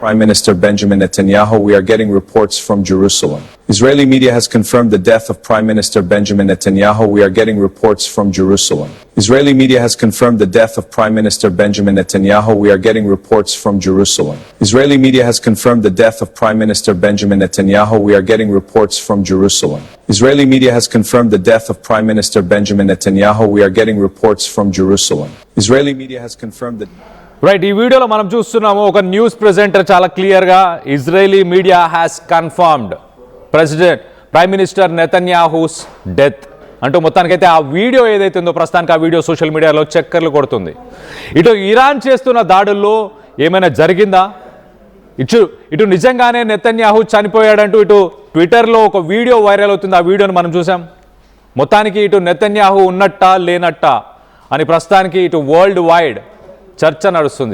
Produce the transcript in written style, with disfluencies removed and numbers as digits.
Prime Minister Benjamin Netanyahu. We are getting reports from Jerusalem. Israeli media has confirmed the death of Prime Minister Benjamin Netanyahu. We are getting reports from Jerusalem. Israeli media has confirmed the death of Prime Minister Benjamin Netanyahu. We are getting reports from Jerusalem. Israeli media has confirmed the death of Prime Minister Benjamin Netanyahu. We are getting reports from Jerusalem. Israeli media has confirmed the death of Prime Minister Benjamin Netanyahu. We are getting reports from Jerusalem. Israeli media has confirmed that. Right, ఈ వీడియోలో మనం చూస్తున్నాము ఒక news presenter చాలా క్లియర్గా Israeli media has confirmed prime minister Netanyahu's death అంటూ మొత్తానికైతే ఆ వీడియో ఏదైతే ఉందో ప్రస్తుతానికి ఆ వీడియో సోషల్ మీడియాలో చక్కర్లు కొడుతుంది. ఇటు ఇరాన్ చేస్తున్న దాడుల్లో ఏమైనా జరిగిందా, ఇటు నిజంగానే నెతన్యాహూ చనిపోయాడంటూ ఇటు ట్విట్టర్లో ఒక వీడియో వైరల్ అవుతుంది. ఆ వీడియోని మనం చూసాం. మొత్తానికి ఇటు నెతన్యాహూ ఉన్నట్టా లేనట్టా అని ప్రస్తుతానికి ఇటు వరల్డ్ వైడ్ చర్చ నడుస్తుంది.